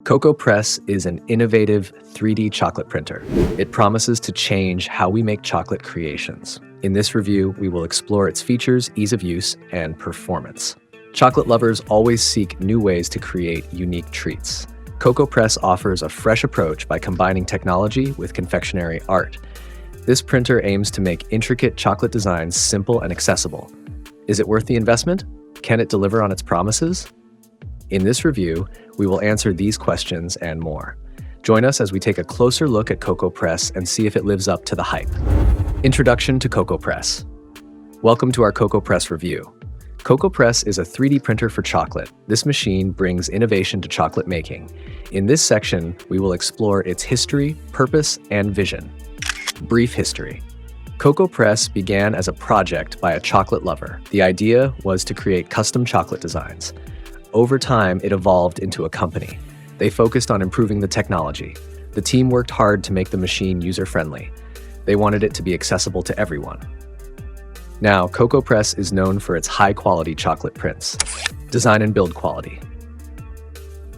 CocoaPress is an innovative 3D chocolate printer. It promises to change how we make chocolate creations. In this review, we will explore its features, ease of use, and performance. Chocolate lovers always seek new ways to create unique treats. CocoaPress offers a fresh approach by combining technology with confectionery art. This printer aims to make intricate chocolate designs simple and accessible. Is it worth the investment? Can it deliver on its promises? In this review, we will answer these questions and more. Join us as we take a closer look at CocoaPress and see if it lives up to the hype. Introduction to CocoaPress. Welcome to our CocoaPress review. CocoaPress is a 3D printer for chocolate. This machine brings innovation to chocolate making. In this section, we will explore its history, purpose, and vision. Brief history. CocoaPress began as a project by a chocolate lover. The idea was to create custom chocolate designs. Over time, it evolved into a company. They focused on improving the technology. The team worked hard to make the machine user-friendly. They wanted it to be accessible to everyone. Now, CocoaPress is known for its high-quality chocolate prints. Design and build quality.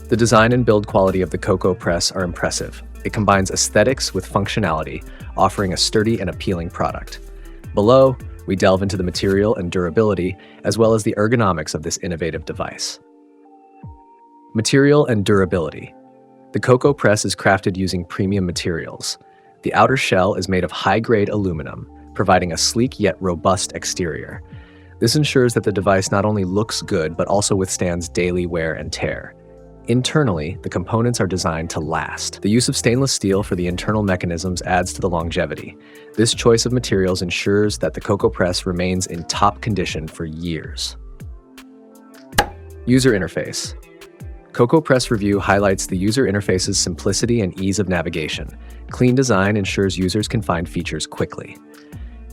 The design and build quality of the CocoaPress are impressive. It combines aesthetics with functionality, offering a sturdy and appealing product. Below, we delve into the material and durability, as well as the ergonomics of this innovative device. Material and durability. The CocoaPress is crafted using premium materials. The outer shell is made of high-grade aluminum, providing a sleek yet robust exterior. This ensures that the device not only looks good, but also withstands daily wear and tear. Internally, the components are designed to last. The use of stainless steel for the internal mechanisms adds to the longevity. This choice of materials ensures that the CocoaPress remains in top condition for years. User interface. CocoaPress review highlights the user interface's simplicity and ease of navigation. Clean design ensures users can find features quickly.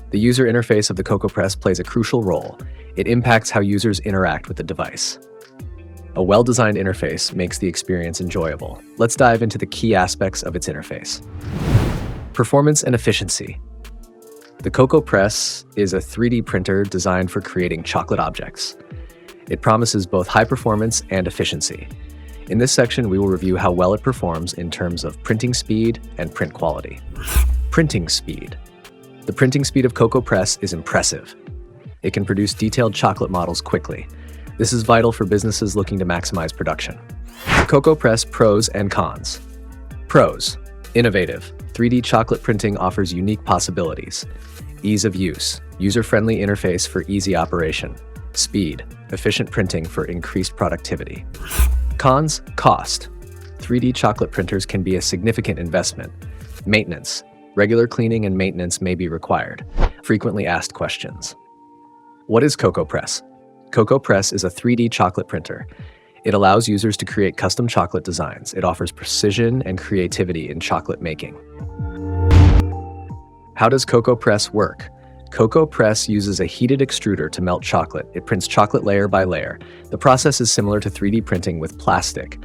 The user interface of the CocoaPress plays a crucial role. It impacts how users interact with the device. A well-designed interface makes the experience enjoyable. Let's dive into the key aspects of its interface. Performance and efficiency. The CocoaPress is a 3D printer designed for creating chocolate objects. It promises both high performance and efficiency. In this section, we will review how well it performs in terms of printing speed and print quality. Printing speed. The printing speed of CocoaPress is impressive. It can produce detailed chocolate models quickly. This is vital for businesses looking to maximize production. CocoaPress pros and cons. Pros. Innovative. 3D chocolate printing offers unique possibilities. Ease of use. User-friendly interface for easy operation. Speed. Efficient printing for increased productivity. Cons. Cost. 3D chocolate printers can be a significant investment. Maintenance. Regular cleaning and maintenance may be required. Frequently asked questions. What is CocoaPress? CocoaPress is a 3D chocolate printer. It allows users to create custom chocolate designs. It offers precision and creativity in chocolate making. How does CocoaPress work? CocoaPress uses a heated extruder to melt chocolate. It prints chocolate layer by layer. The process is similar to 3D printing with plastic.